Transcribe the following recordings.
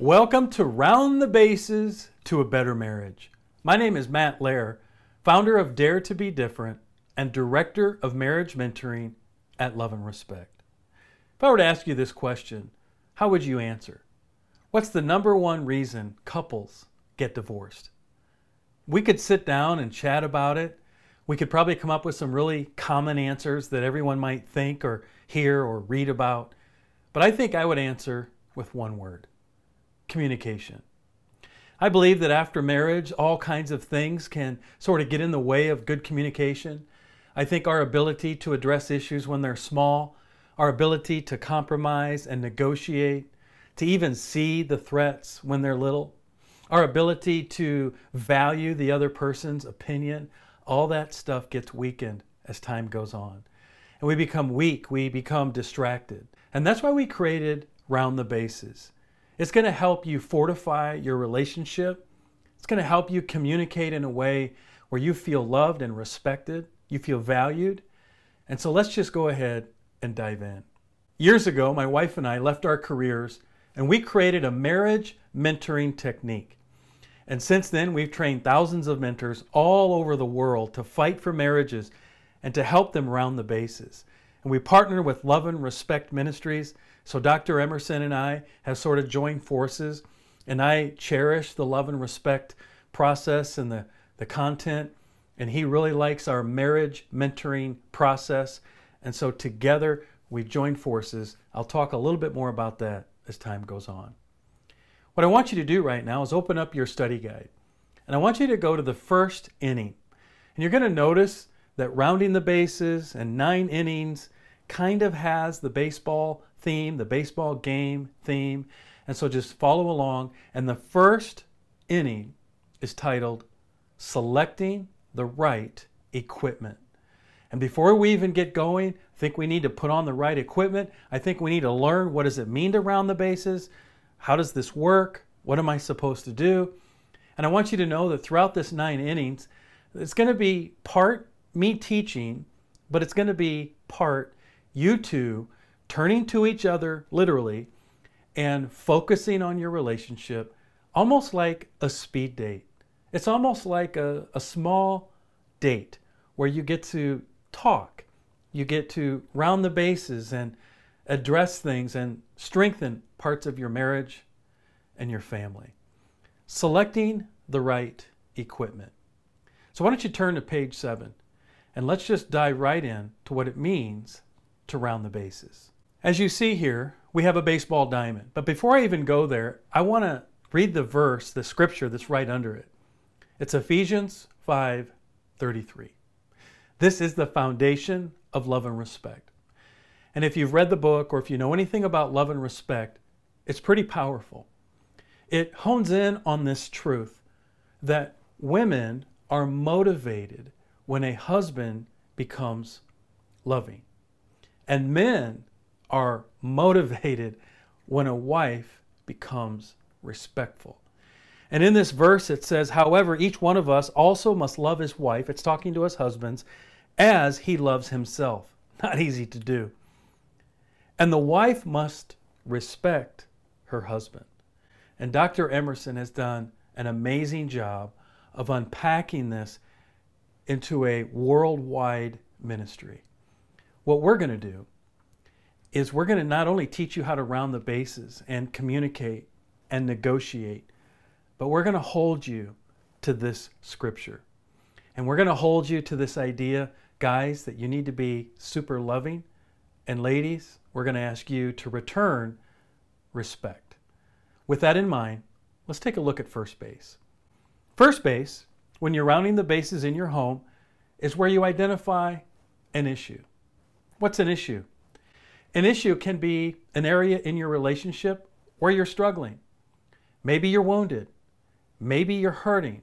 Welcome to Round the Bases to a Better Marriage. My name is Matt Lair, founder of Dare to Be Different and Director of Marriage Mentoring at Love and Respect. If I were to ask you this question, how would you answer? What's the number one reason couples get divorced? We could sit down and chat about it. We could probably come up with some really common answers that everyone might think or hear or read about. But I think I would answer with one word: communication. I believe that after marriage, all kinds of things can sort of get in the way of good communication. I think our ability to address issues when they're small, our ability to compromise and negotiate, to even see the threats when they're little, our ability to value the other person's opinion, all that stuff gets weakened as time goes on. And we become weak, we become distracted. And that's why we created Round the Bases. It's going to help you fortify your relationship. It's going to help you communicate in a way where you feel loved and respected, you feel valued. And so let's just go ahead and dive in. Years ago, my wife and I left our careers and we created a marriage mentoring technique. And since then, we've trained thousands of mentors all over the world to fight for marriages and to help them round the bases. And we partner with Love and Respect Ministries. So Dr. Emerson and I have sort of joined forces, and I cherish the love and respect process and the content, and he really likes our marriage mentoring process. And so together we joined forces. I'll talk a little bit more about that as time goes on. What I want you to do right now is open up your study guide, and I want you to go to the first inning. And you're going to notice that rounding the bases and 9 innings kind of has the baseball theme, the baseball game theme. And so just follow along. And the first inning is titled Selecting the Right Equipment. And before we even get going, I think we need to put on the right equipment. I think we need to learn, what does it mean to round the bases? How does this work? What am I supposed to do? And I want you to know that throughout this 9 innings, it's going to be part me teaching, but it's going to be part you two turning to each other literally and focusing on your relationship, almost like a speed date. It's almost like a small date where you get to talk, you get to round the bases and address things and strengthen parts of your marriage and your family. Selecting the right equipment. So why don't you turn to page 7 and let's just dive right in to what it means to round the bases. As you see here, we have a baseball diamond. But before I even go there, I want to read the verse, the scripture that's right under it. It's Ephesians 5:33. This is the foundation of love and respect. And if you've read the book or if you know anything about love and respect, it's pretty powerful. It hones in on this truth that women are motivated when a husband becomes loving. And men are motivated when a wife becomes respectful. And in this verse it says, however, each one of us also must love his wife, it's talking to us husbands, as he loves himself. Not easy to do. And the wife must respect her husband. And Dr. Emerson has done an amazing job of unpacking this into a worldwide ministry. What we're going to do is we're going to not only teach you how to round the bases and communicate and negotiate, but we're going to hold you to this scripture. And we're going to hold you to this idea, guys, that you need to be super loving. And ladies, we're going to ask you to return respect. With that in mind, let's take a look at first base. First base, when you're rounding the bases in your home, is where you identify an issue. What's an issue? An issue can be an area in your relationship where you're struggling. Maybe you're wounded. Maybe you're hurting.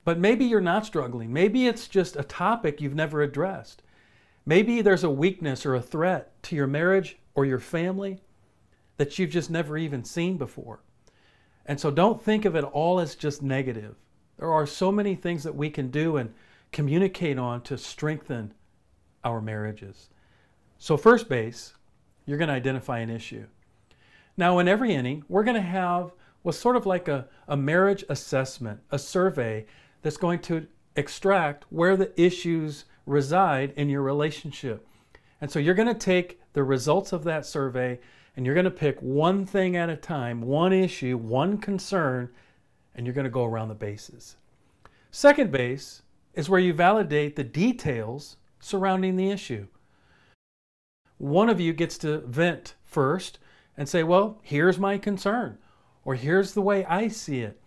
But maybe you're not struggling. Maybe it's just a topic you've never addressed. Maybe there's a weakness or a threat to your marriage or your family that you've just never even seen before. And so don't think of it all as just negative. There are so many things that we can do and communicate on to strengthen our marriages. So first base, you're going to identify an issue. Now, in every inning, we're going to have what's sort of like a marriage assessment, a survey that's going to extract where the issues reside in your relationship. And so you're going to take the results of that survey and you're going to pick one thing at a time, one issue, one concern, and you're going to go around the bases. Second base is where you validate the details surrounding the issue. One of you gets to vent first and say, well, here's my concern, or here's the way I see it,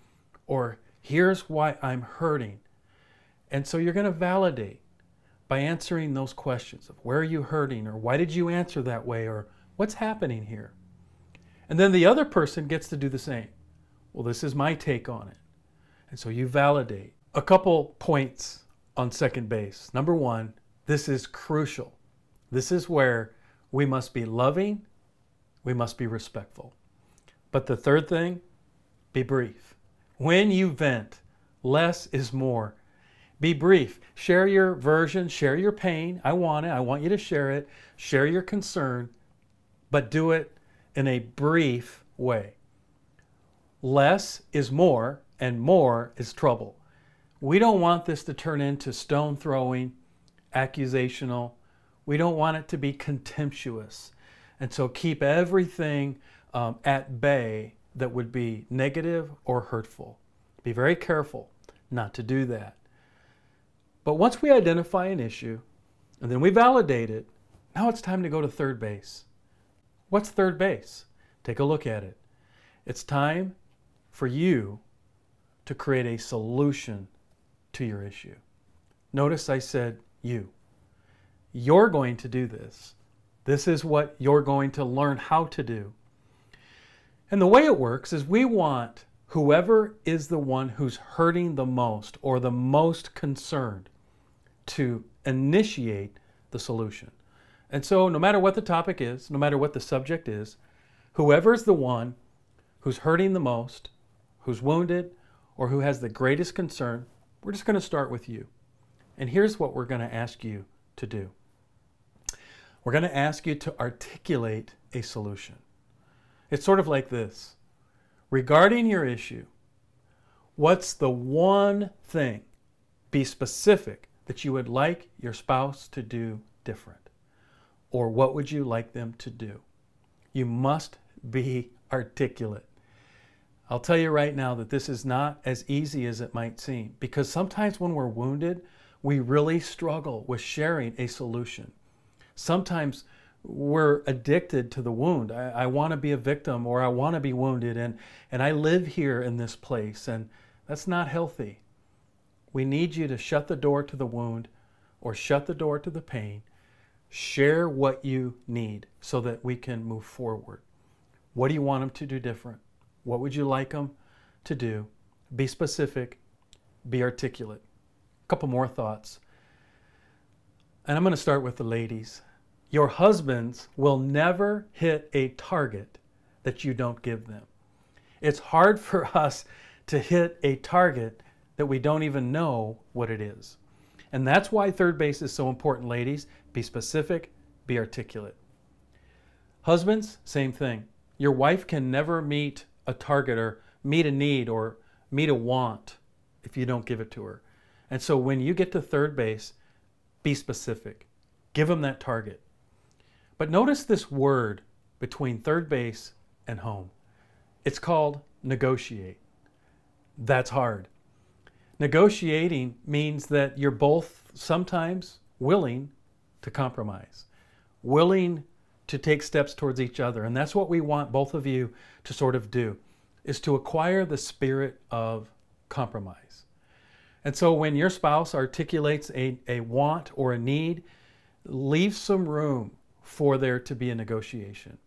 or here's why I'm hurting. And so you're going to validate by answering those questions of where are you hurting, or why did you answer that way, or what's happening here? And then the other person gets to do the same. Well, this is my take on it. And so you validate. A couple points on second base. Number one, this is crucial. This is where we must be loving, we must be respectful. But the third thing, be brief. When you vent, less is more. Be brief. Share your version, share your pain. I want it. I want you to share it. Share your concern, but do it in a brief way. Less is more, and more is trouble. We don't want this to turn into stone throwing, accusational. We don't want it to be contemptuous. And so keep everything at bay that would be negative or hurtful. Be very careful not to do that. But once we identify an issue and then we validate it, now it's time to go to third base. What's third base? Take a look at it. It's time for you to create a solution to your issue. Notice I said you. You're going to do this. This is what you're going to learn how to do. And the way it works is we want whoever is the one who's hurting the most or the most concerned to initiate the solution. And so no matter what the topic is, no matter what the subject is, whoever's the one who's hurting the most, who's wounded, or who has the greatest concern, we're just going to start with you. And here's what we're going to ask you to do. We're going to ask you to articulate a solution. It's sort of like this. Regarding your issue, what's the one thing, be specific, that you would like your spouse to do different? Or what would you like them to do? You must be articulate. I'll tell you right now that this is not as easy as it might seem, because sometimes when we're wounded, we really struggle with sharing a solution. Sometimes we're addicted to the wound. I want to be a victim, or I want to be wounded, and I live here in this place, and that's not healthy. We need you to shut the door to the wound or shut the door to the pain. Share what you need so that we can move forward. What do you want them to do different? What would you like them to do? Be specific, be articulate. A couple more thoughts. And I'm going to start with the ladies. Your husbands will never hit a target that you don't give them. It's hard for us to hit a target that we don't even know what it is. And that's why third base is so important, ladies. Be specific, be articulate. Husbands, same thing. Your wife can never meet a target or meet a need or meet a want if you don't give it to her. And so when you get to third base, be specific. Give them that target. But notice this word between third base and home. It's called negotiate. That's hard. Negotiating means that you're both sometimes willing to compromise, willing to take steps towards each other. And that's what we want both of you to sort of do, is to acquire the spirit of compromise. And so when your spouse articulates a want or a need, leave some room for there to be a negotiation.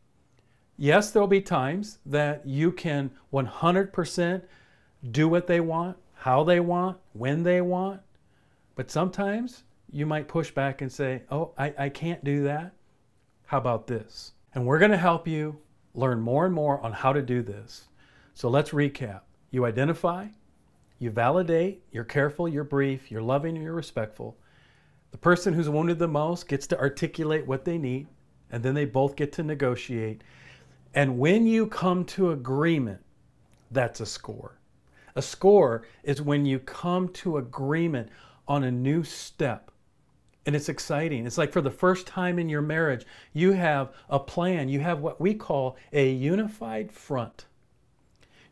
Yes, there'll be times that you can 100% do what they want, how they want, when they want. But sometimes you might push back and say, oh, I can't do that. How about this? And we're going to help you learn more and more on how to do this. So let's recap. You identify, you validate, you're careful, you're brief, you're loving, you're respectful. The person who's wounded the most gets to articulate what they need, and then they both get to negotiate. And when you come to agreement, that's a score. A score is when you come to agreement on a new step. And it's exciting. It's like for the first time in your marriage, you have a plan. You have what we call a unified front.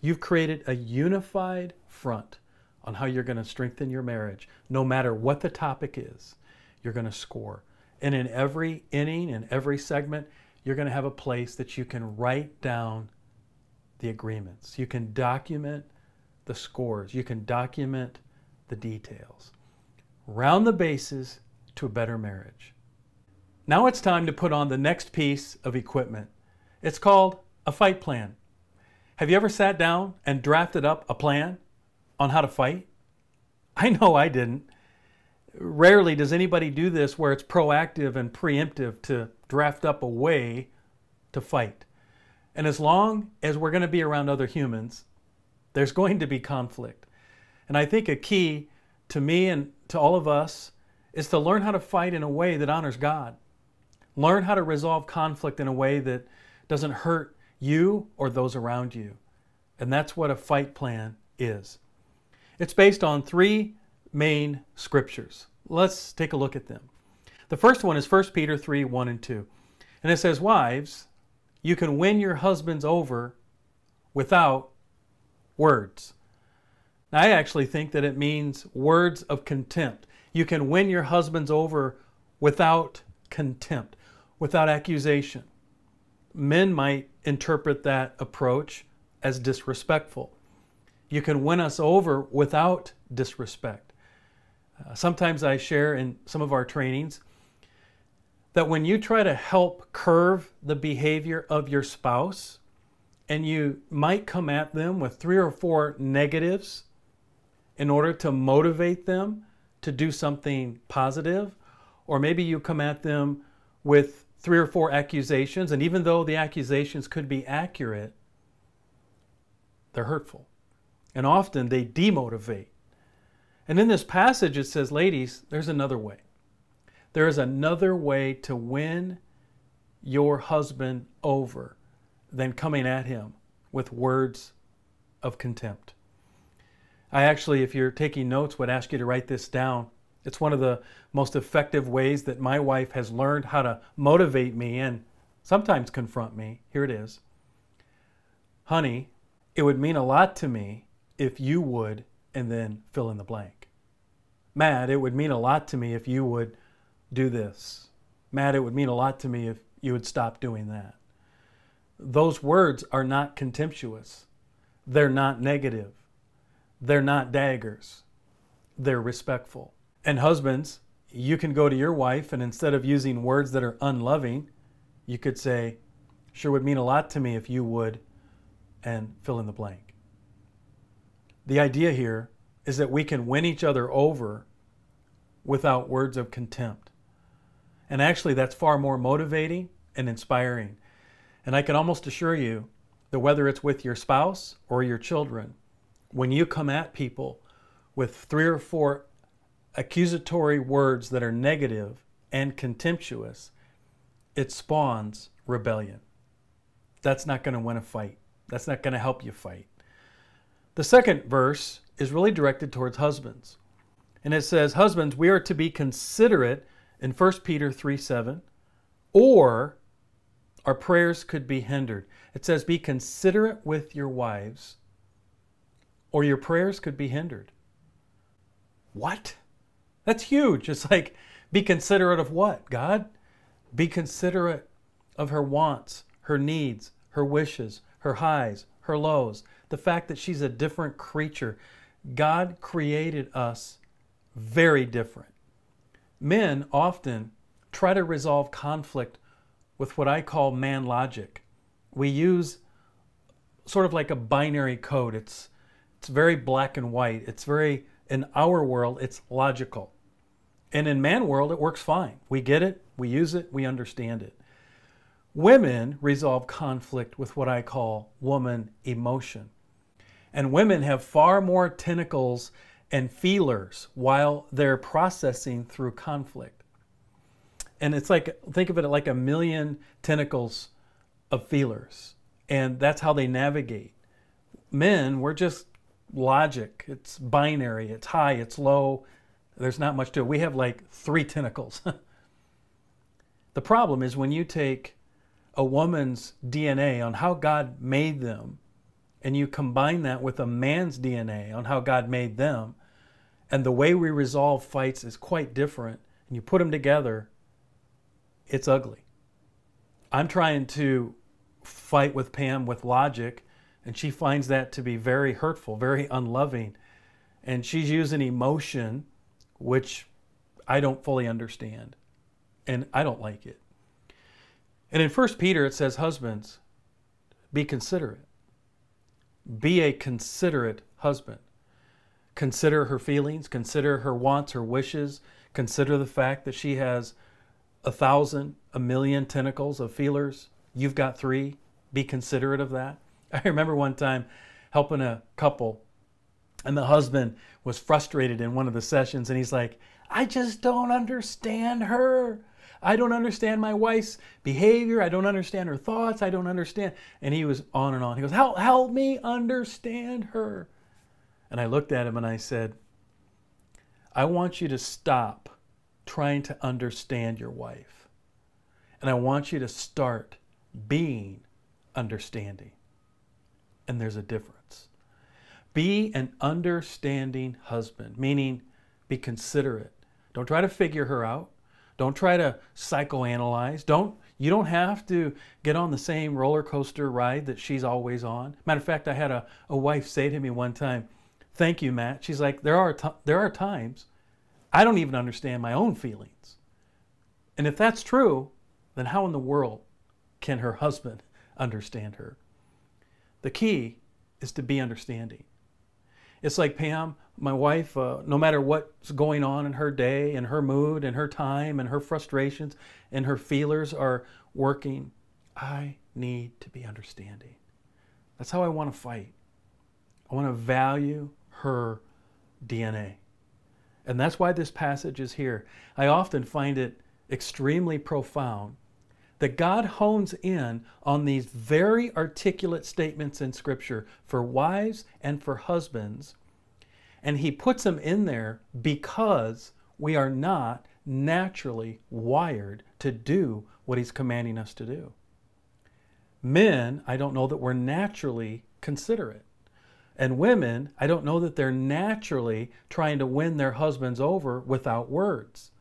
You've created a unified front on how you're going to strengthen your marriage. No matter what the topic is, you're going to score. And in every inning, in every segment, you're going to have a place that you can write down the agreements. You can document the scores. You can document the details. Round the bases to a better marriage. Now it's time to put on the next piece of equipment. It's called a fight plan. Have you ever sat down and drafted up a plan on how to fight? I know I didn't. Rarely does anybody do this where it's proactive and preemptive to draft up a way to fight. And as long as we're going to be around other humans, there's going to be conflict. And I think a key to me and to all of us is to learn how to fight in a way that honors God. Learn how to resolve conflict in a way that doesn't hurt you or those around you. And that's what a fight plan is. It's based on 3 main scriptures. Let's take a look at them. The first one is 1 Peter 3, 1 and 2. And it says, wives, you can win your husbands over without words. Now, I actually think that it means words of contempt. You can win your husbands over without contempt, without accusation. Men might interpret that approach as disrespectful. You can win us over without disrespect. Sometimes I share in some of our trainings that when you try to help curve the behavior of your spouse, and you might come at them with 3 or 4 negatives in order to motivate them to do something positive, or maybe you come at them with 3 or 4 accusations, and even though the accusations could be accurate, they're hurtful. And often they demotivate. And in this passage it says, ladies, there's another way. There is another way to win your husband over than coming at him with words of contempt. I actually, if you're taking notes, would ask you to write this down. It's one of the most effective ways that my wife has learned how to motivate me and sometimes confront me. Here it is. Honey, it would mean a lot to me if you would, and then fill in the blank. Matt, it would mean a lot to me if you would do this. Matt, it would mean a lot to me if you would stop doing that. Those words are not contemptuous. They're not negative. They're not daggers. They're respectful. And husbands, you can go to your wife and instead of using words that are unloving, you could say, sure would mean a lot to me if you would, and fill in the blank. The idea here is that we can win each other over without words of contempt. And actually, that's far more motivating and inspiring. And I can almost assure you that whether it's with your spouse or your children, when you come at people with 3 or 4 accusatory words that are negative and contemptuous, it spawns rebellion. That's not going to win a fight. That's not going to help you fight. The second verse is really directed towards husbands. And it says, husbands, we are to be considerate in 1 Peter 3:7, or our prayers could be hindered. It says, be considerate with your wives, or your prayers could be hindered. What? That's huge. It's like, be considerate of what, God? Be considerate of her wants, her needs, her wishes, her highs, her lows, the fact that she's a different creature. God created us very different. Men often try to resolve conflict with what I call man logic. We use sort of like a binary code. It's very black and white. It's very, in our world, it's logical. And in man world, it works fine. We get it, we use it, we understand it. Women resolve conflict with what I call woman emotion. And women have far more tentacles and feelers while they're processing through conflict. And it's like, think of it like a million tentacles of feelers. And that's how they navigate. Men, we're just logic. It's binary. It's high, it's low. There's not much to it. We have like 3 tentacles. The problem is when you take a woman's DNA on how God made them and you combine that with a man's DNA on how God made them, and the way we resolve fights is quite different, and you put them together, it's ugly. I'm trying to fight with Pam with logic, and she finds that to be very hurtful, very unloving. And she's using emotion, which I don't fully understand. And I don't like it. And in 1 Peter it says, husbands, be considerate. Be a considerate husband. Consider her feelings, consider her wants, her wishes, consider the fact that she has 1,000, 1,000,000 tentacles of feelers. You've got 3. Be considerate of that. I remember one time helping a couple, and the husband was frustrated in one of the sessions, and he's like, I just don't understand her. I don't understand my wife's behavior. I don't understand her thoughts. I don't understand. And he was on and on. He goes, help me understand her. And I looked at him and I said, I want you to stop trying to understand your wife. And I want you to start being understanding. And there's a difference. Be an understanding husband, meaning be considerate. Don't try to figure her out. Don't try to psychoanalyze. You don't have to get on the same roller coaster ride that she's always on. Matter of fact, I had a wife say to me one time, thank you, Matt. She's like, there are times I don't even understand my own feelings. And if that's true, then how in the world can her husband understand her? The key is to be understanding. It's like Pam, my wife, no matter what's going on in her day and her mood and her time and her frustrations and her feelers are working, I need to be understanding. That's how I want to fight. I want to value her DNA. And that's why this passage is here. I often find it extremely profound that God hones in on these very articulate statements in Scripture for wives and for husbands, and He puts them in there because we are not naturally wired to do what He's commanding us to do. Men, I don't know that we're naturally considerate. And women, I don't know that they're naturally trying to win their husbands over without words.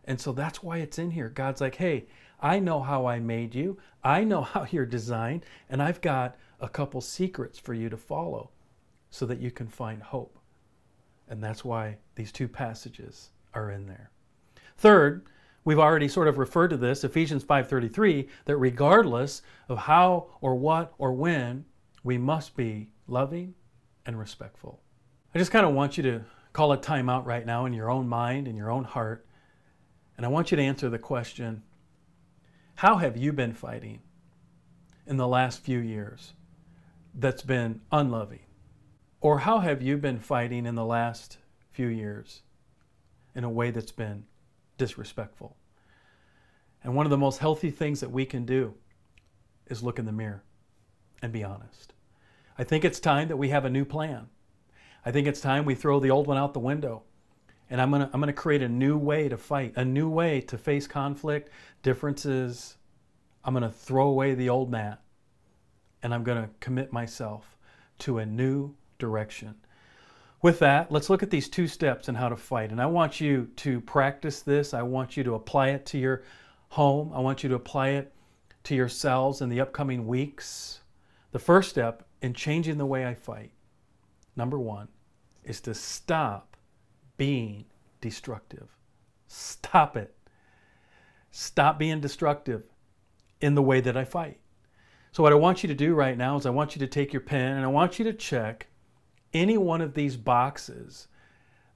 And so that's why it's in here. God's like, hey, I know how I made you. I know how you're designed. And I've got a couple secrets for you to follow so that you can find hope. And that's why these 2 passages are in there. Third, we've already sort of referred to this, Ephesians 5:33, that regardless of how or what or when, we must be loving and respectful. I just kind of want you to call a time out right now in your own mind, in your own heart. And I want you to answer the question, how have you been fighting in the last few years that's been unloving? Or how have you been fighting in the last few years in a way that's been disrespectful? And one of the most healthy things that we can do is look in the mirror and be honest. I think it's time that we have a new plan. I think it's time we throw the old one out the window. And I'm gonna create a new way to fight, a new way to face conflict, differences. I'm gonna throw away the old Matt, and I'm gonna commit myself to a new direction. With that, let's look at these 2 steps in how to fight. And I want you to practice this. I want you to apply it to your home. I want you to apply it to yourselves in the upcoming weeks. The first step in changing the way I fight, number 1, is to stop being destructive. Stop it. Stop being destructive in the way that I fight. So what I want you to do right now is I want you to take your pen and I want you to check any one of these boxes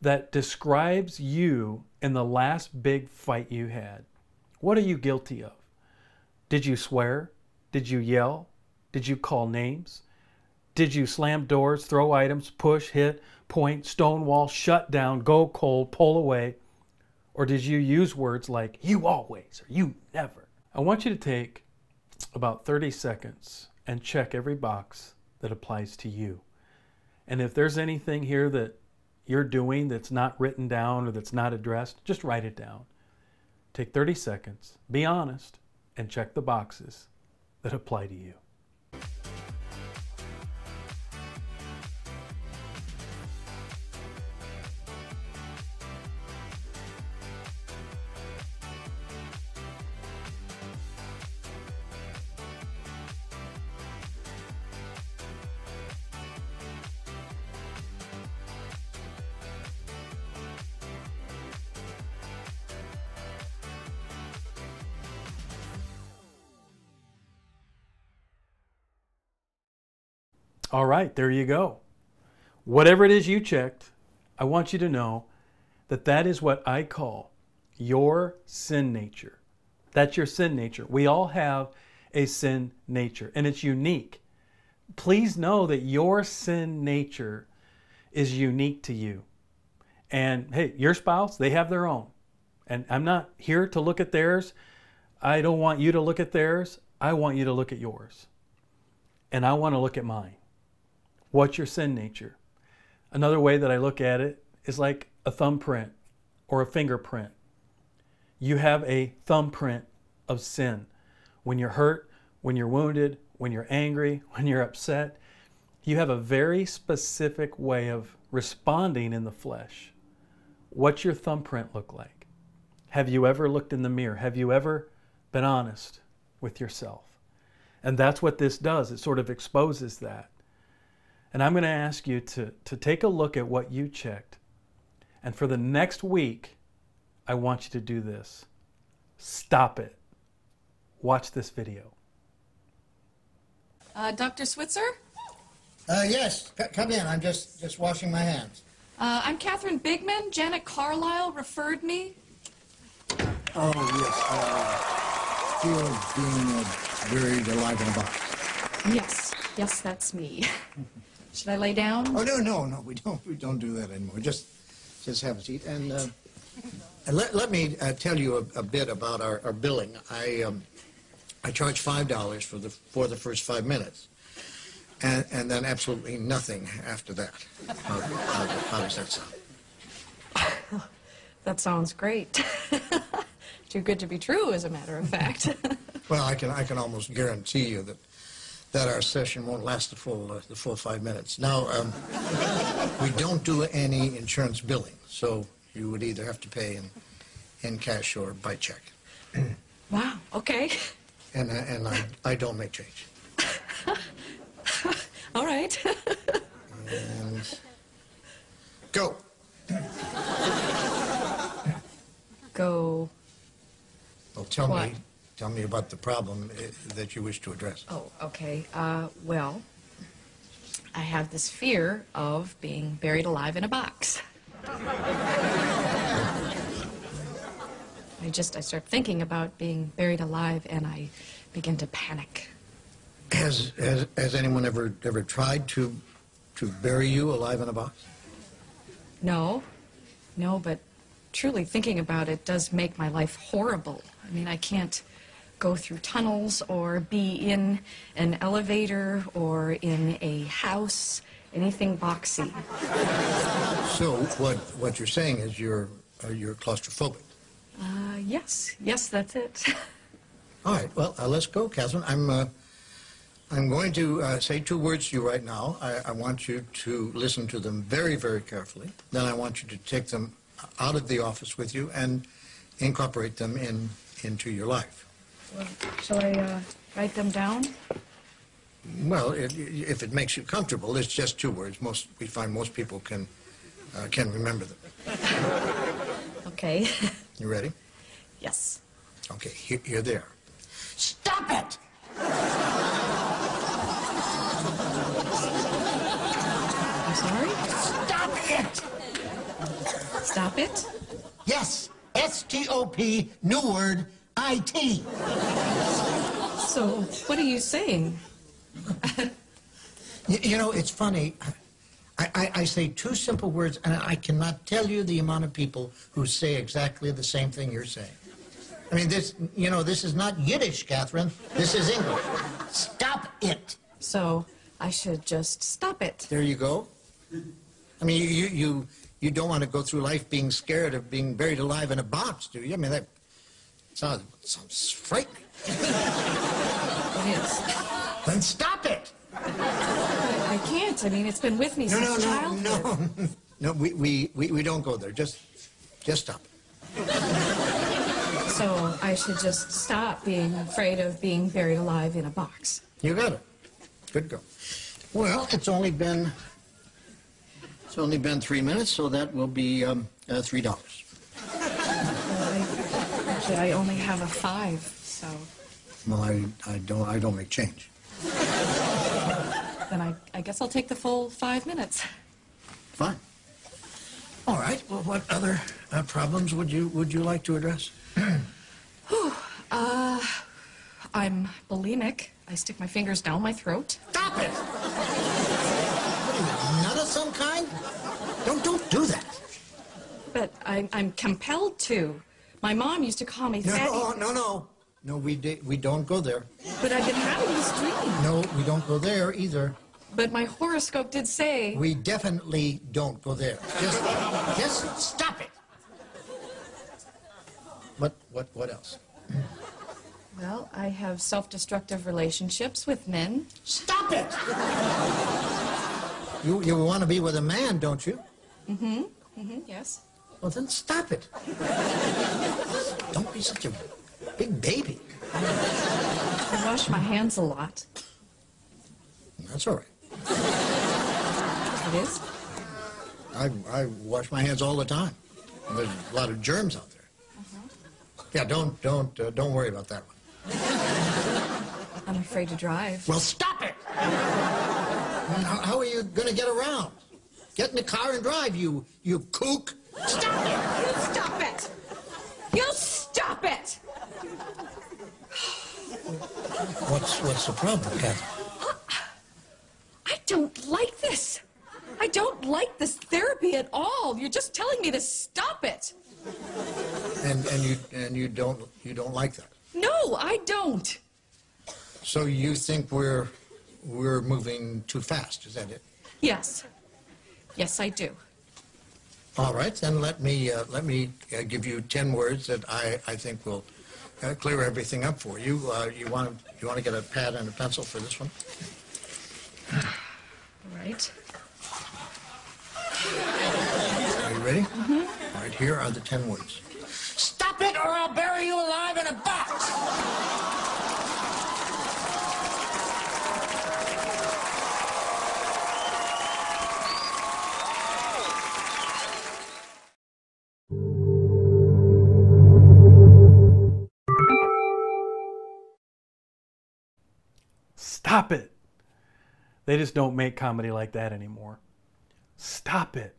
that describes you in the last big fight you had. What are you guilty of? Did you swear? Did you yell? Did you call names? Did you slam doors, throw items, push, hit, point, stonewall, shut down, go cold, pull away? Or did you use words like, you always, or you never? I want you to take about 30 seconds and check every box that applies to you. And if there's anything here that you're doing that's not written down or that's not addressed, just write it down. Take 30 seconds, be honest, and check the boxes that apply to you. All right, there you go. Whatever it is you checked, I want you to know that that is what I call your sin nature. That's your sin nature. We all have a sin nature, and it's unique. Please know that your sin nature is unique to you. And hey, your spouse, they have their own. And I'm not here to look at theirs. I don't want you to look at theirs. I want you to look at yours. And I want to look at mine. What's your sin nature? Another way that I look at it is like a thumbprint or a fingerprint. You have a thumbprint of sin. When you're hurt, when you're wounded, when you're angry, when you're upset, you have a very specific way of responding in the flesh. What's your thumbprint look like? Have you ever looked in the mirror? Have you ever been honest with yourself? And that's what this does. It sort of exposes that. And I'm going to ask you to take a look at what you checked. And for the next week, I want you to do this. Stop it. Watch this video. Dr. Switzer? Yes, come in. I'm just washing my hands. I'm Catherine Bigman. Janet Carlisle referred me. Oh, yes. Fear of being buried alive in a box. Yes, that's me. Should I lay down? Oh, no, we don't do that anymore. Just have a seat. And let me tell you a bit about our billing. I charge $5 for the first 5 minutes, and then absolutely nothing after that. How does that sound? That sounds great. Too good to be true, as a matter of fact. Well, I can almost guarantee you that our session won't last the full 5 minutes. Now, we don't do any insurance billing, so you would either have to pay in cash or by check. Wow, okay. And I don't make change. All right. And go. Go. Well, tell What? me about the problem that you wish to address. Oh, okay. Well, I have this fear of being buried alive in a box. I start thinking about being buried alive, and I begin to panic. Has anyone ever tried to bury you alive in a box? No, but truly thinking about it does make my life horrible. I mean, I can't go through tunnels or be in an elevator or in a house, anything boxy. So what you're saying is you're claustrophobic. Yes, that's it. All right, well, let's go, Catherine. I'm going to say 2 words to you right now. I want you to listen to them very, very carefully. Then I want you to take them out of the office with you and incorporate them into your life. Well, shall I write them down? Well, if it makes you comfortable, it's just 2 words. We find most people can remember them. Okay. You ready? Yes. Okay, here they are. Stop it! I'm sorry? Stop it! Stop it? Yes, S-T-O-P, new word, I-T. So, what are you saying? You know, it's funny. I say 2 simple words, and I cannot tell you the amount of people who say exactly the same thing you're saying. I mean, this is not Yiddish, Catherine. This is English. Stop it. it. So I should just stop it. There you go. I mean, you don't want to go through life being scared of being buried alive in a box, do you? I mean, that sounds frightening. It is. Then stop it. I can't. I mean, it's been with me since childhood. No, we don't go there. Just stop it. So I should just stop being afraid of being buried alive in a box. You got it. Good girl. Well, it's only been 3 minutes, so that will be $3. Actually, I only have a 5, so Well, I don't make change. then I guess I'll take the full 5 minutes. Fine. All right. Well, what other problems would you like to address? I'm bulimic. I stick my fingers down my throat. Stop it! What are you, a nut of some kind? Don't do that. But I'm compelled to. My mom used to call me fatty. No, we don't go there. But I've been having this dream. No, we don't go there either. But my horoscope did say... We definitely don't go there. Just stop it. What else? Well, I have self-destructive relationships with men. Stop it! You want to be with a man, don't you? Yes. Well, then stop it. Don't be such a big baby. I wash my hands a lot. That's all right. It is? I wash my hands all the time. There's a lot of germs out there. Yeah, don't worry about that one. I'm afraid to drive. Well, stop it! How are you going to get around? Get in the car and drive, you kook. Stop it! You stop it! You stop it! What's the problem, Kathy? I don't like this. I don't like this therapy at all. You're just telling me to stop it. And you don't like that? No, I don't. So you think we're moving too fast? Is that it? Yes. Yes, I do. All right, then let me give you 10 words that I think will clear everything up for you. You want to get a pad and a pencil for this one? All right. Are you ready? Mm-hmm. All right, here are the 10 words. Stop it, or I'll bury you alive in a box! Stop it. They just don't make comedy like that anymore. Stop it.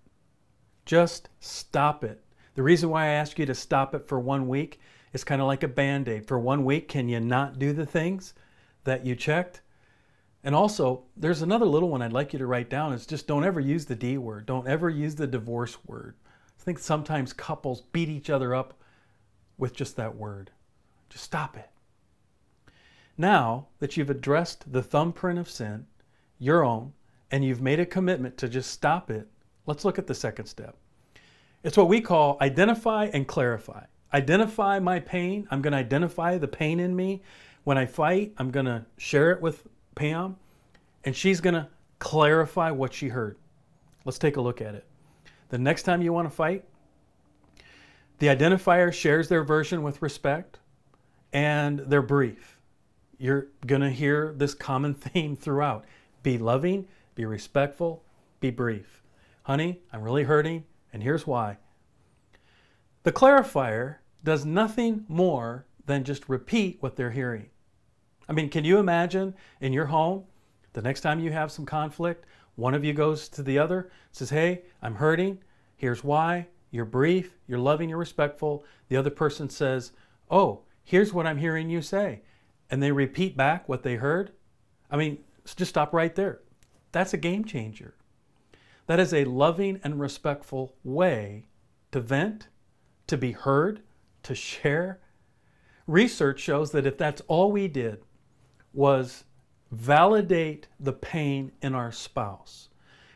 Just stop it. The reason why I ask you to stop it for 1 week is kind of like a Band-Aid. For 1 week, can you not do the things that you checked? And also, there's another little one I'd like you to write down is just don't ever use the D word. Don't ever use the divorce word. I think sometimes couples beat each other up with just that word. Just stop it. Now that you've addressed the thumbprint of sin, your own, and you've made a commitment to just stop it, let's look at the second step. It's what we call identify and clarify. Identify my pain. I'm going to identify the pain in me. When I fight, I'm going to share it with Pam, and she's going to clarify what she heard. Let's take a look at it. The next time you want to fight, the identifier shares their version with respect, and they're brief. You're going to hear this common theme throughout. Be loving, be respectful, be brief. Honey, I'm really hurting, and here's why. The clarifier does nothing more than just repeat what they're hearing. I mean, can you imagine in your home, the next time you have some conflict, one of you goes to the other, says, hey, I'm hurting, here's why, you're brief, you're loving, you're respectful. The other person says, oh, here's what I'm hearing you say. And they repeat back what they heard. I mean, just stop right there. That's a game changer. That is a loving and respectful way to vent, to be heard, to share. Research shows that if that's all we did was validate the pain in our spouse.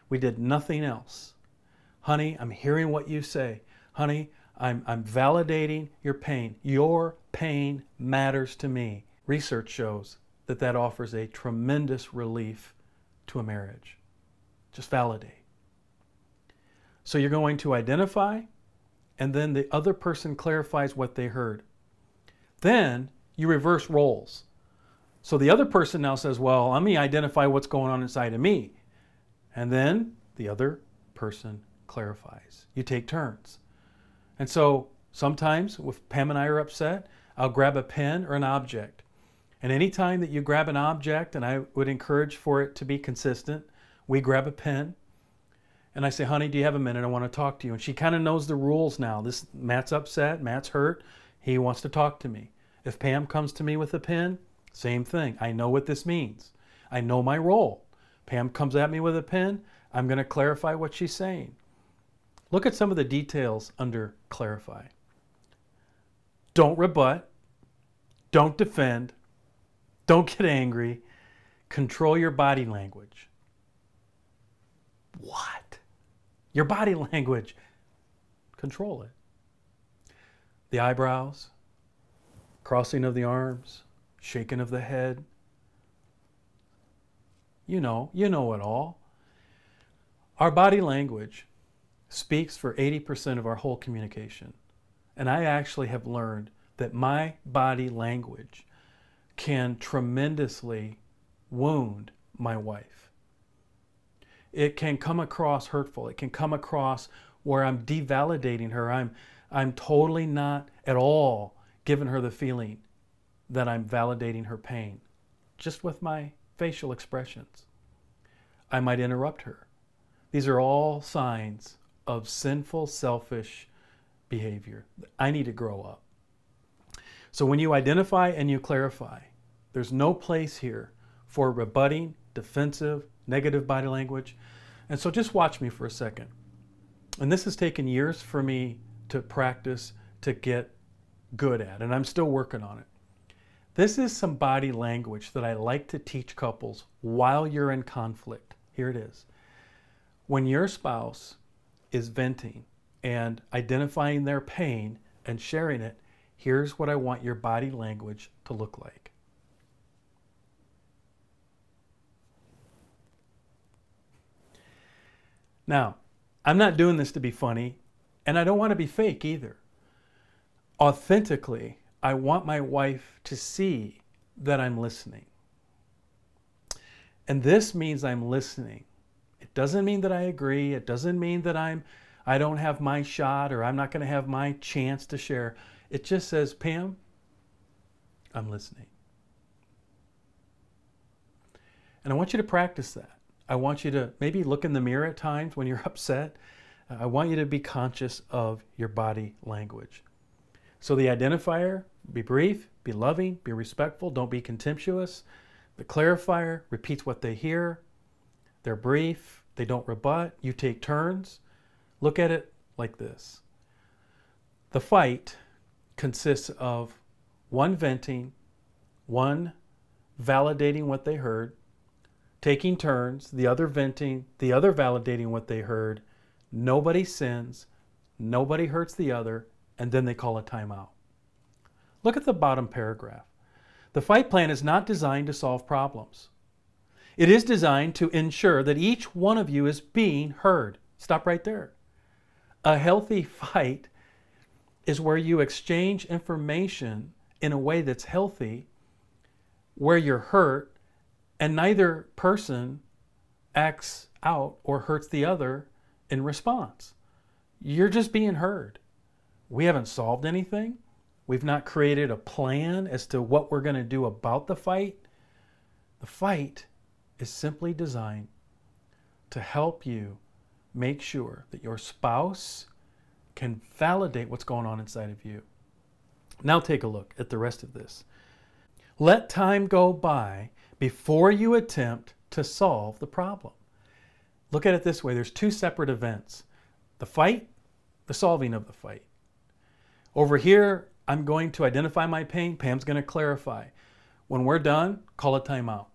We did nothing else. Honey, I'm hearing what you say. Honey, I'm validating your pain. Your pain matters to me. Research shows that that offers a tremendous relief to a marriage. Just validate. So you're going to identify, and then the other person clarifies what they heard. Then you reverse roles. So the other person now says, well, let me identify what's going on inside of me. And then the other person clarifies. You take turns. And so sometimes if Pam and I are upset, I'll grab a pen or an object. And anytime that you grab an object, and I would encourage for it to be consistent, we grab a pen and I say, honey, do you have a minute? I want to talk to you. And she kind of knows the rules now. Matt's upset, Matt's hurt, he wants to talk to me. If Pam comes to me with a pen, same thing. I know what this means. I know my role. Pam comes at me with a pen, I'm going to clarify what she's saying. Look at some of the details under clarify. Don't rebut. Don't defend. Don't get angry. Control your body language. What? Your body language. Control it. The eyebrows, crossing of the arms, shaking of the head. You know it all. Our body language speaks for 80% of our whole communication. And I actually have learned that my body language can tremendously wound my wife. It can come across hurtful. It can come across where I'm devalidating her. I'm totally not at all giving her the feeling that I'm validating her pain, just with my facial expressions. I might interrupt her. These are all signs of sinful, selfish behavior. I need to grow up. So when you identify and you clarify, there's no place here for rebutting, defensive, negative body language. And so just watch me for a second. And this has taken years for me to practice, to get good at, and I'm still working on it. This is some body language that I like to teach couples while you're in conflict. Here it is. When your spouse is venting and identifying their pain and sharing it, here's what I want your body language to look like. Now, I'm not doing this to be funny, and I don't want to be fake either. Authentically, I want my wife to see that I'm listening. And this means I'm listening. It doesn't mean that I agree. It doesn't mean that I don't have my shot or I'm not going to have my chance to share. It just says, Pam, I'm listening. And I want you to practice that. I want you to maybe look in the mirror at times when you're upset. I want you to be conscious of your body language. So the identifier, be brief, be loving, be respectful, don't be contemptuous. The clarifier repeats what they hear. They're brief, they don't rebut. You take turns. Look at it like this. The fight consists of one venting, one validating what they heard, taking turns, the other venting, the other validating what they heard. Nobody sins, nobody hurts the other, and then they call a timeout. Look at the bottom paragraph. The fight plan is not designed to solve problems. It is designed to ensure that each one of you is being heard. Stop right there. A healthy fight is where you exchange information in a way that's healthy, where you're hurt, and neither person acts out or hurts the other in response. You're just being heard. We haven't solved anything. We've not created a plan as to what we're going to do about the fight. The fight is simply designed to help you make sure that your spouse can validate what's going on inside of you. Now take a look at the rest of this. Let time go by before you attempt to solve the problem. Look at it this way. There's two separate events. The fight, the solving of the fight. Over here, I'm going to identify my pain. Pam's going to clarify. When we're done, call a timeout.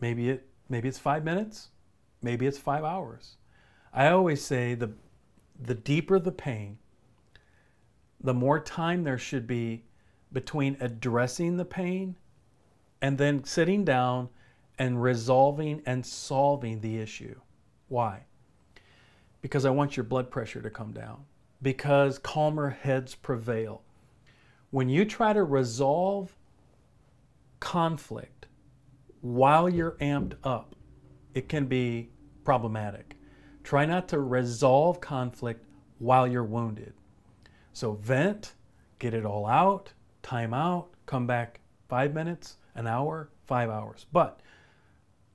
Maybe it's 5 minutes, maybe it's 5 hours. I always say the deeper the pain, the more time there should be between addressing the pain and then sitting down and resolving and solving the issue. Why? Because I want your blood pressure to come down. Because calmer heads prevail. When you try to resolve conflict while you're amped up, it can be problematic. Try not to resolve conflict while you're wounded. So vent, get it all out, time out, come back 5 minutes, an hour, 5 hours. But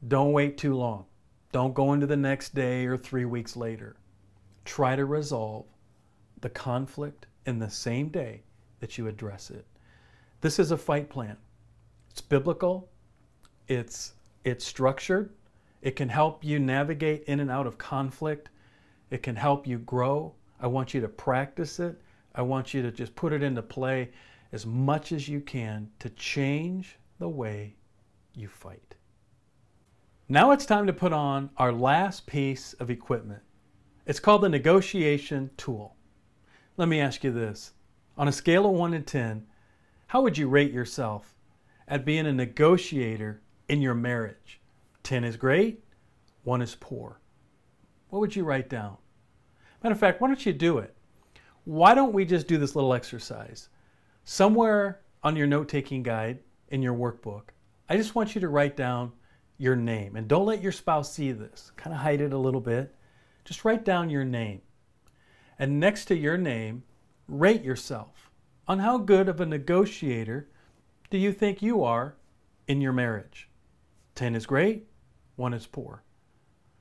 don't wait too long. Don't go into the next day or 3 weeks later. Try to resolve the conflict in the same day that you address it. This is a fight plan. It's biblical. It's structured. It can help you navigate in and out of conflict. It can help you grow. I want you to practice it. I want you to just put it into play as much as you can to change the way you fight. Now it's time to put on our last piece of equipment. It's called the negotiation tool. Let me ask you this. On a scale of 1 to 10, how would you rate yourself at being a negotiator in your marriage? 10 is great, 1 is poor. What would you write down? Matter of fact, why don't you do it? Why don't we just do this little exercise? Somewhere on your note-taking guide in your workbook, I just want you to write down your name. And don't let your spouse see this. Kind of hide it a little bit. Just write down your name. And next to your name, rate yourself on how good of a negotiator do you think you are in your marriage. 10 is great, 1 is poor.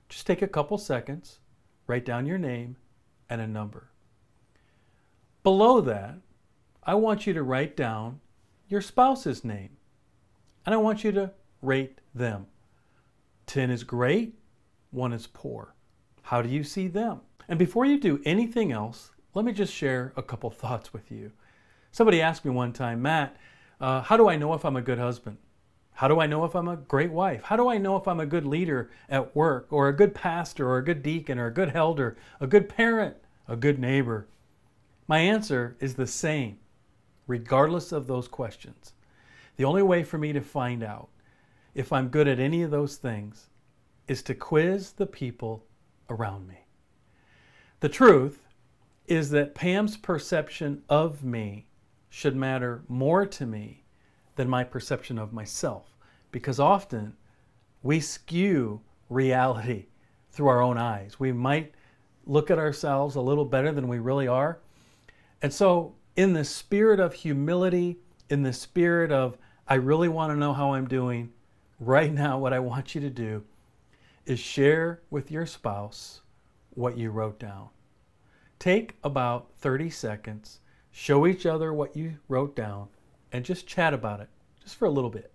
Just take a couple seconds, write down your name and a number. Below that, I want you to write down your spouse's name. And I want you to rate them. 10 is great, 1 is poor. How do you see them? And before you do anything else, let me just share a couple thoughts with you. Somebody asked me one time, Matt, how do I know if I'm a good husband? How do I know if I'm a great wife? How do I know if I'm a good leader at work, or a good pastor, or a good deacon, or a good elder, a good parent, a good neighbor? My answer is the same, regardless of those questions. The only way for me to find out if I'm good at any of those things is to quiz the people around me. The truth is that Pam's perception of me should matter more to me than my perception of myself, because often we skew reality through our own eyes. We might look at ourselves a little better than we really are. And so in the spirit of humility, in the spirit of I really want to know how I'm doing, right now what I want you to do is share with your spouse what you wrote down. Take about 30 seconds, show each other what you wrote down, and just chat about it, just for a little bit.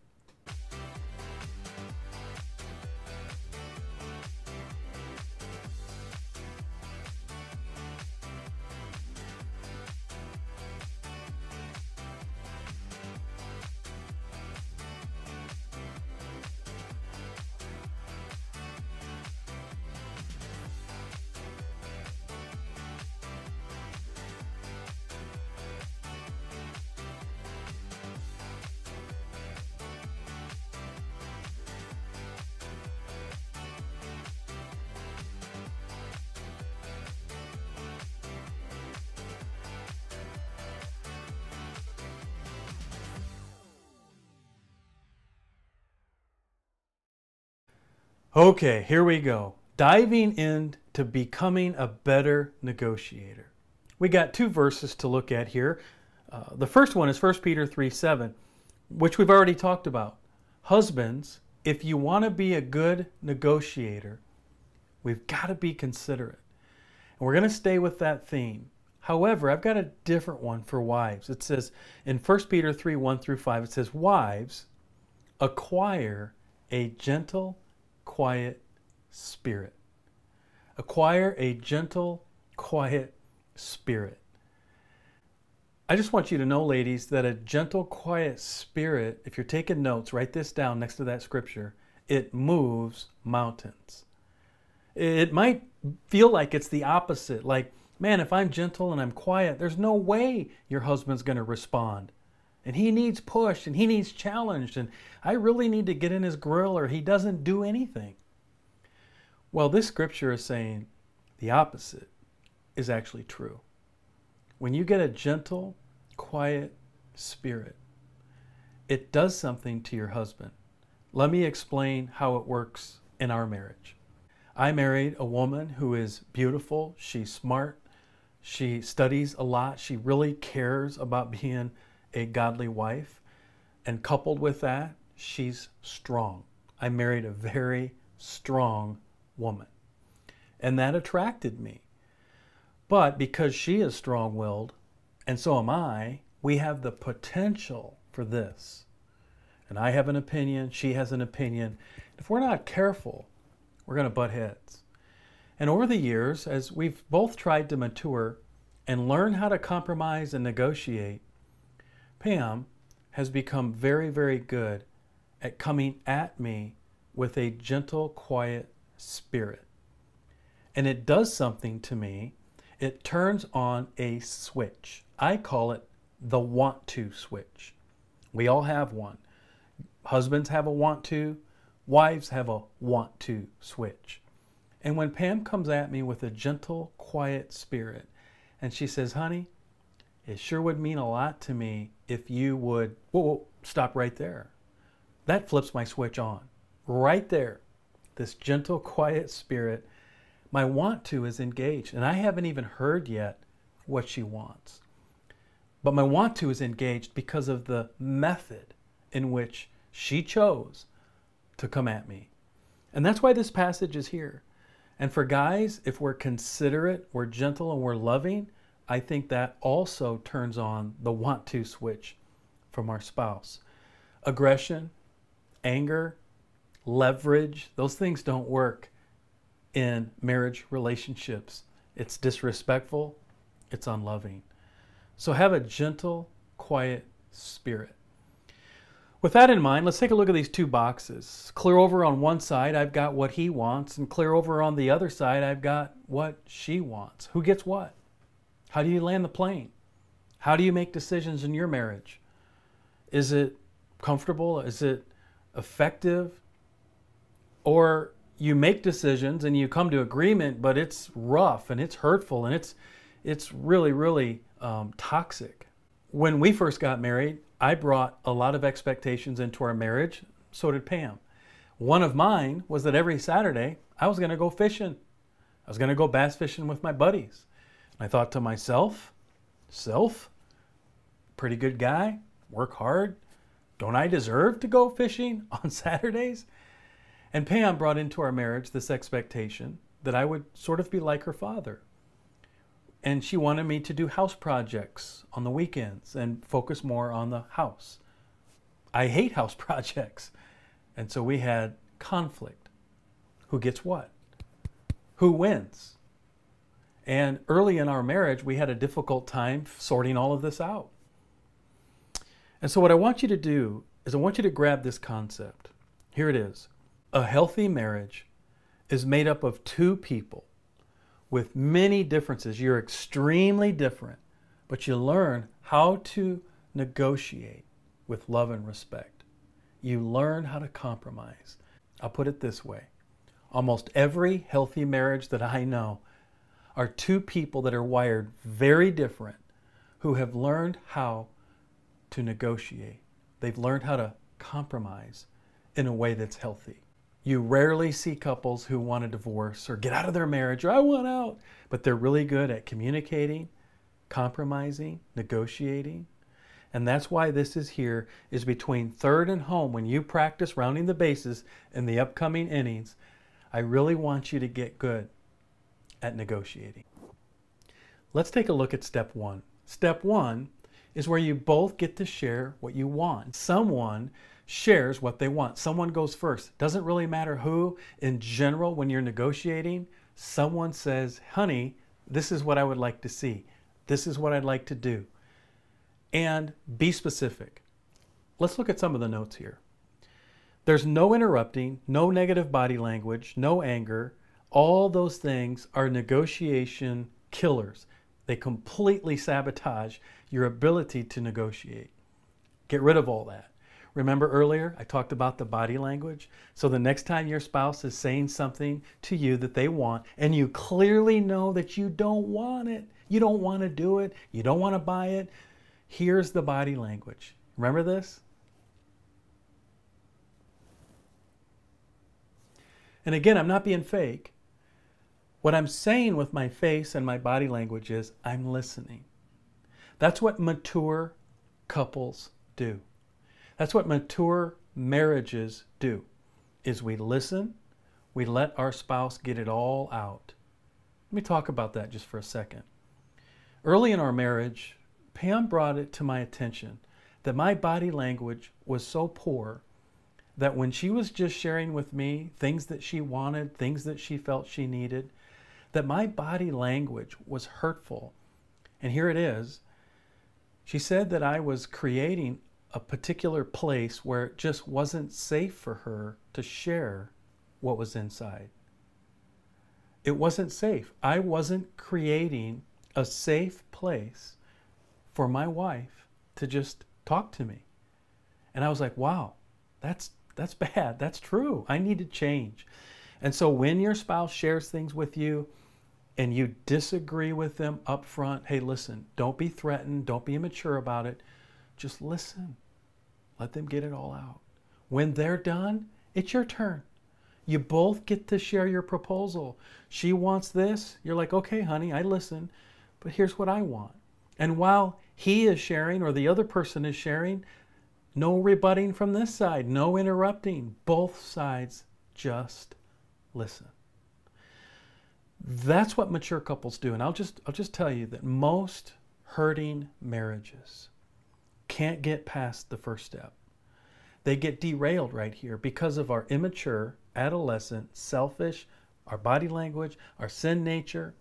Okay, here we go. Diving into becoming a better negotiator. We got 2 verses to look at here. The first one is 1 Peter 3:7, which we've already talked about. Husbands, if you want to be a good negotiator, we've got to be considerate. And we're going to stay with that theme. However, I've got a different one for wives. It says in 1 Peter 3:1-5, it says, wives, acquire a gentle, quiet spirit. Acquire a gentle, quiet spirit. I just want you to know, ladies, that a gentle, quiet spirit, if you're taking notes, write this down next to that scripture, it moves mountains. It might feel like it's the opposite. Like, man, if I'm gentle and I'm quiet, there's no way your husband's going to respond. And he needs pushed and he needs challenged. And I really need to get in his grill or he doesn't do anything. Well, this scripture is saying the opposite is actually true. When you get a gentle, quiet spirit, it does something to your husband. Let me explain how it works in our marriage. I married a woman who is beautiful. She's smart. She studies a lot. She really cares about being a godly wife. And coupled with that, she's strong. I married a very strong woman. And that attracted me. But because she is strong-willed, and so am I, we have the potential for this. And I have an opinion, she has an opinion. If we're not careful, we're going to butt heads. And over the years, as we've both tried to mature and learn how to compromise and negotiate, Pam has become very, very good at coming at me with a gentle, quiet spirit. And it does something to me. It turns on a switch. I call it the want to switch. We all have one. Husbands have a want to. Wives have a want to switch. And when Pam comes at me with a gentle, quiet spirit, and she says, honey, it sure would mean a lot to me if you would, whoa, stop right there. That flips my switch on. Right there. This gentle, quiet spirit. My want to is engaged, and I haven't even heard yet what she wants. But my want to is engaged because of the method in which she chose to come at me. And that's why this passage is here. And for guys, if we're considerate, we're gentle, and we're loving, I think that also turns on the want to switch from our spouse. Aggression, anger, leverage, those things don't work in marriage relationships. It's disrespectful, it's unloving. So have a gentle, quiet spirit. With that in mind, let's take a look at these two boxes. Clear over on one side, I've got what he wants, and clear over on the other side, I've got what she wants. Who gets what? How do you land the plane? How do you make decisions in your marriage? Is it comfortable? Is it effective? Or you make decisions and you come to agreement, but it's rough and it's hurtful and it's really, really toxic. When we first got married, I brought a lot of expectations into our marriage. So did Pam. One of mine was that every Saturday I was going to go fishing. I was going to go bass fishing with my buddies. And I thought to myself, pretty good guy, work hard. Don't I deserve to go fishing on Saturdays? And Pam brought into our marriage this expectation that I would sort of be like her father. And she wanted me to do house projects on the weekends and focus more on the house. I hate house projects. And so we had conflict. Who gets what? Who wins? And early in our marriage, we had a difficult time sorting all of this out. And so what I want you to do is I want you to grab this concept. Here it is. A healthy marriage is made up of two people with many differences. You're extremely different, but you learn how to negotiate with love and respect. You learn how to compromise. I'll put it this way. Almost every healthy marriage that I know are two people that are wired very different who have learned how to negotiate. They've learned how to compromise in a way that's healthy. You rarely see couples who want a divorce or get out of their marriage or I want out, but they're really good at communicating, compromising, negotiating. And that's why this is here, is between third and home. When you practice rounding the bases in the upcoming innings, I really want you to get good at negotiating. Let's take a look at step one. Step one is where you both get to share what you want. Someone shares what they want. Someone goes first. Doesn't really matter who. In general, when you're negotiating, someone says, honey, this is what I would like to see. This is what I'd like to do. And be specific. Let's look at some of the notes here. There's no interrupting, no negative body language, no anger. All those things are negotiation killers. They completely sabotage your ability to negotiate. Get rid of all that. Remember earlier, I talked about the body language? So the next time your spouse is saying something to you that they want, and you clearly know that you don't want it, you don't want to do it, you don't want to buy it, here's the body language. Remember this? And again, I'm not being fake. What I'm saying with my face and my body language is I'm listening. That's what mature couples do. That's what mature marriages do, is we listen, we let our spouse get it all out. Let me talk about that just for a second. Early in our marriage, Pam brought it to my attention that my body language was so poor that when she was just sharing with me things that she wanted, things that she felt she needed, that my body language was hurtful. And here it is. She said that I was creating a particular place where it just wasn't safe for her to share what was inside. It wasn't safe. I wasn't creating a safe place for my wife to just talk to me. And I was like, wow, that's bad. That's true. I need to change. And so when your spouse shares things with you and you disagree with them up front, hey, listen, don't be threatened. Don't be immature about it. Just listen. Let them get it all out. When they're done, it's your turn. You both get to share your proposal. She wants this. You're like, okay, honey, I listen, but here's what I want. And while he is sharing or the other person is sharing, no rebutting from this side, no interrupting. Both sides just listen. That's what mature couples do. And I'll just tell you that most hurting marriages can't get past the first step. They get derailed right here because of our immature, adolescent, selfish, our body language, our sin nature.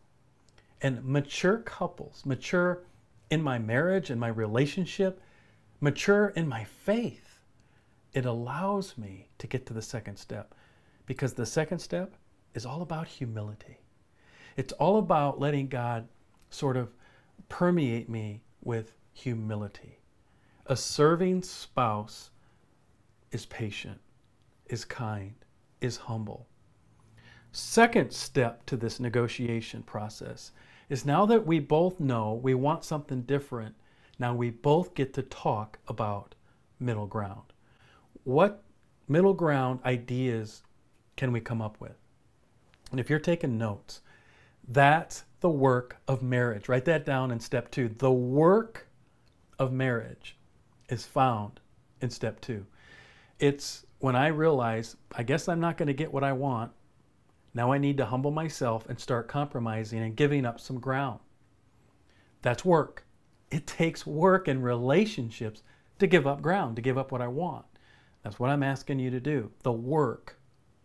And mature couples, mature in my marriage and my relationship, mature in my faith, it allows me to get to the second step, because the second step is all about humility. It's all about letting God sort of permeate me with humility. A serving spouse is patient, is kind, is humble. Second step to this negotiation process is, now that we both know we want something different, now we both get to talk about middle ground. What middle ground ideas can we come up with? And if you're taking notes, that's the work of marriage. Write that down in step 2. The work of marriage is found in step 2. It's when I realize, I guess I'm not going to get what I want. Now I need to humble myself and start compromising and giving up some ground. That's work. It takes work in relationships to give up ground, to give up what I want. That's what I'm asking you to do, the work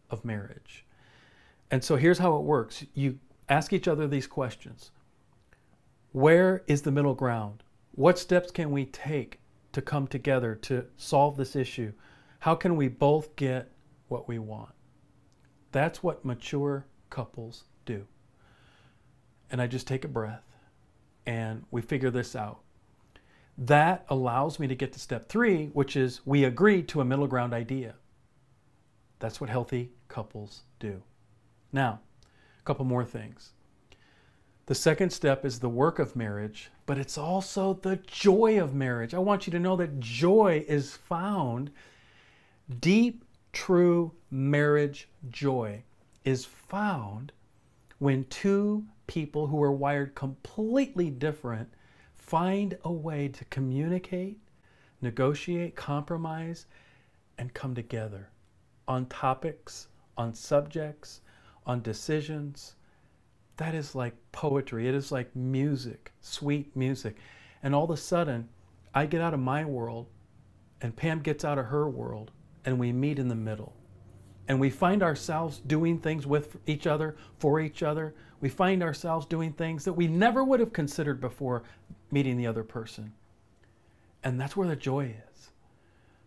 of marriage. And so here's how it works. You ask each other these questions. Where is the middle ground? What steps can we take to come together to solve this issue? How can we both get what we want? That's what mature couples do. And I just take a breath and we figure this out. That allows me to get to step 3, which is we agree to a middle ground idea. That's what healthy couples do. Now, a couple more things. The second step is the work of marriage, but it's also the joy of marriage. I want you to know that joy is found. Deep, true marriage joy is found when two people who are wired completely different find a way to communicate, negotiate, compromise, and come together on topics, on subjects, on decisions. That is like poetry. It is like music, sweet music. And all of a sudden, I get out of my world and Pam gets out of her world, and we meet in the middle. And we find ourselves doing things with each other, for each other. We find ourselves doing things that we never would have considered before meeting the other person. And that's where the joy is.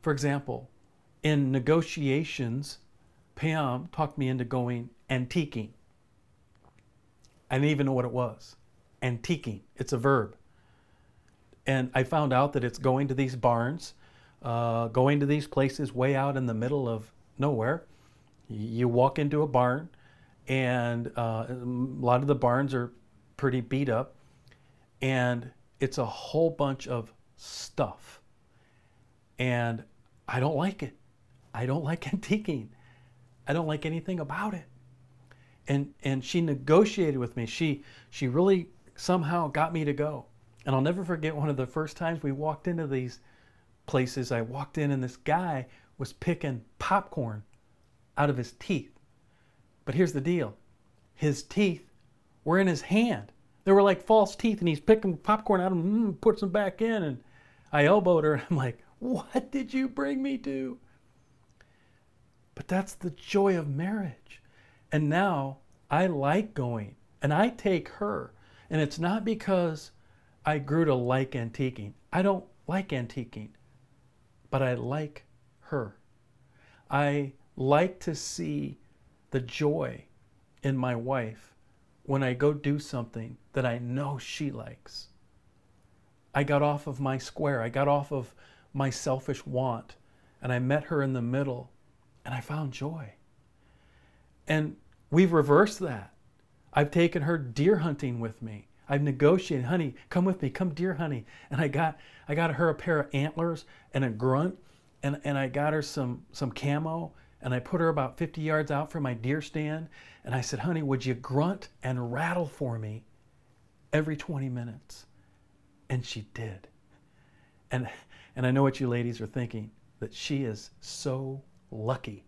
For example, in negotiations, Pam talked me into going antiquing. I didn't even know what it was. Antiquing. It's a verb. And I found out that it's going to these barns, going to these places way out in the middle of nowhere. You walk into a barn, and a lot of the barns are pretty beat up, and it's a whole bunch of stuff. And I don't like it. I don't like antiquing. I don't like anything about it. And she negotiated with me. She really somehow got me to go. And I'll never forget one of the first times we walked into these places. I walked in and this guy was picking popcorn out of his teeth. But here's the deal. His teeth were in his hand. They were like false teeth, and he's picking popcorn out of them, puts them back in. And I elbowed her, and I'm like, what did you bring me to? But that's the joy of marriage. And now I like going, and I take her. And it's not because I grew to like antiquing. I don't like antiquing, but I like her. I like to see the joy in my wife when I go do something that I know she likes. I got off of my square. I got off of my selfish want, and I met her in the middle, and I found joy. And we've reversed that. I've taken her deer hunting with me. I've negotiated, honey, come with me, come deer hunting. And I got her a pair of antlers and a grunt, and I got her some camo, and I put her about 50 yards out from my deer stand, and I said, honey, would you grunt and rattle for me every 20 minutes? And she did. And I know what you ladies are thinking, that she is so lucky.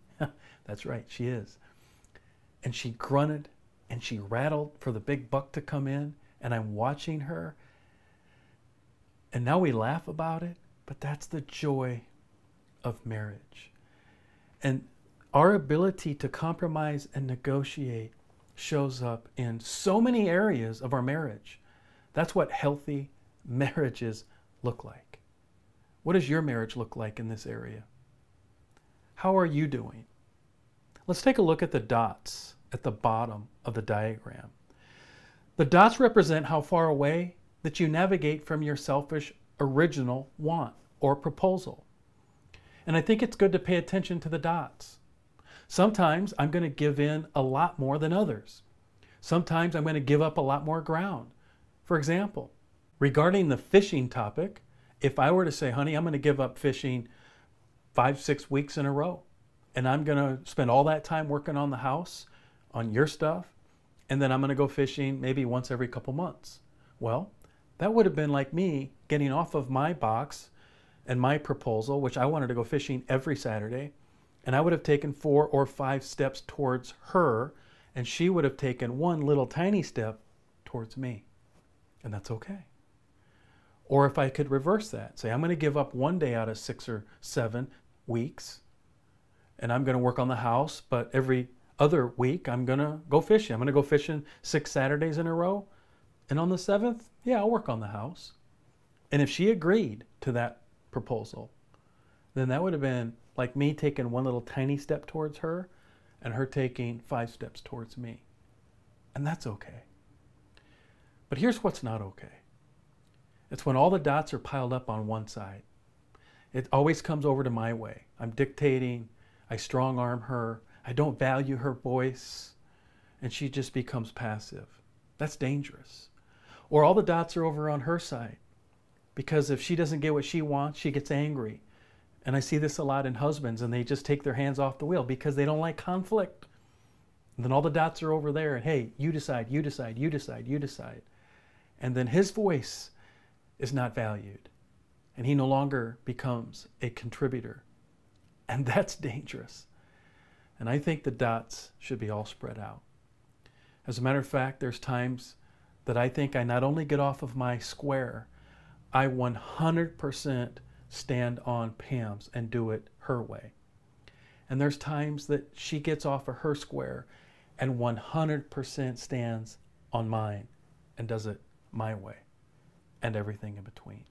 That's right, she is. And she grunted and she rattled for the big buck to come in, and I'm watching her. And now we laugh about it, but that's the joy of marriage. And our ability to compromise and negotiate shows up in so many areas of our marriage. That's what healthy marriages look like. What does your marriage look like in this area? How are you doing? Let's take a look at the dots at the bottom of the diagram. The dots represent how far away that you navigate from your selfish original want or proposal. And I think it's good to pay attention to the dots. Sometimes I'm going to give in a lot more than others. Sometimes I'm going to give up a lot more ground. For example, regarding the fishing topic, if I were to say, honey, I'm going to give up fishing 5-6 weeks in a row, and I'm going to spend all that time working on the house, on your stuff, and then I'm going to go fishing maybe once every couple months. Well, that would have been like me getting off of my box and my proposal, which I wanted to go fishing every Saturday, and I would have taken 4 or 5 steps towards her, and she would have taken one little tiny step towards me. And that's okay. Or if I could reverse that, say I'm going to give up 1 day out of 6 or 7 weeks, and I'm going to work on the house, but every other week I'm going to go fishing. I'm going to go fishing 6 Saturdays in a row, and on the 7th, yeah, I'll work on the house. And if she agreed to that proposal, then that would have been like me taking one little tiny step towards her and her taking 5 steps towards me. And that's okay. But here's what's not okay. It's when all the dots are piled up on one side. It always comes over to my way. I'm dictating, I strong arm her, I don't value her voice, and she just becomes passive. That's dangerous. Or all the dots are over on her side, because if she doesn't get what she wants, she gets angry. And I see this a lot in husbands, and they just take their hands off the wheel because they don't like conflict. And then all the dots are over there, and hey, you decide, you decide, you decide, you decide. And then his voice is not valued, and he no longer becomes a contributor. And that's dangerous. And I think the dots should be all spread out. As a matter of fact, there's times that I think I not only get off of my square, I 100% stand on Pam's and do it her way. And there's times that she gets off of her square and 100% stands on mine and does it my way, and everything in between.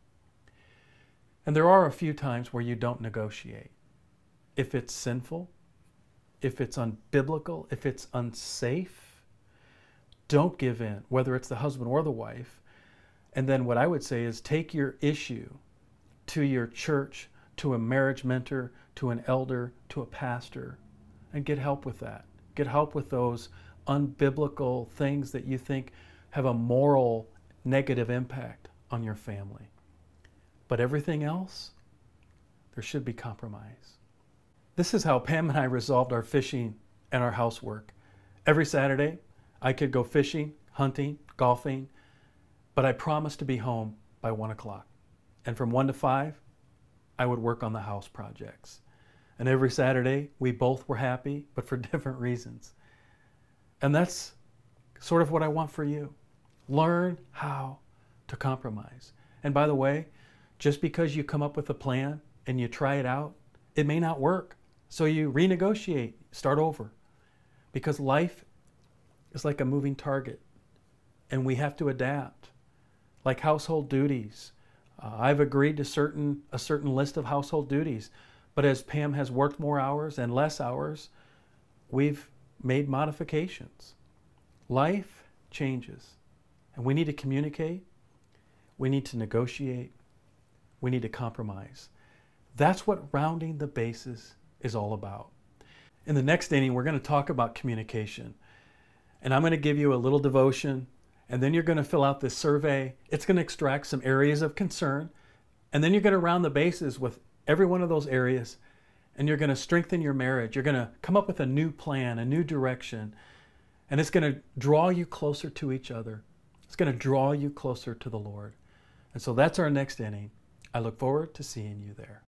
And there are a few times where you don't negotiate. if it's sinful, if it's unbiblical, if it's unsafe, don't give in, whether it's the husband or the wife. And then what I would say is take your issue to your church, to a marriage mentor, to an elder, to a pastor, and get help with that. Get help with those unbiblical things that you think have a moral negative impact on your family. But everything else, there should be compromise. This is how Pam and I resolved our fishing and our housework. Every Saturday, I could go fishing, hunting, golfing, but I promised to be home by 1 o'clock. And from 1 to 5, I would work on the house projects. And every Saturday, we both were happy, but for different reasons. And that's sort of what I want for you. Learn how to compromise. And by the way, just because you come up with a plan and you try it out, it may not work. So you renegotiate, start over. Because life is like a moving target, and we have to adapt. Like household duties. I've agreed to a certain list of household duties, but as Pam has worked more hours and less hours, we've made modifications. Life changes, and we need to communicate, we need to negotiate, we need to compromise. That's what rounding the bases is all about. In the next inning, we're going to talk about communication, and I'm going to give you a little devotion, and then you're going to fill out this survey. It's going to extract some areas of concern, and then you're going to round the bases with every one of those areas, and you're going to strengthen your marriage. You're going to come up with a new plan, a new direction, and it's going to draw you closer to each other. It's going to draw you closer to the Lord. And so that's our next inning. I look forward to seeing you there.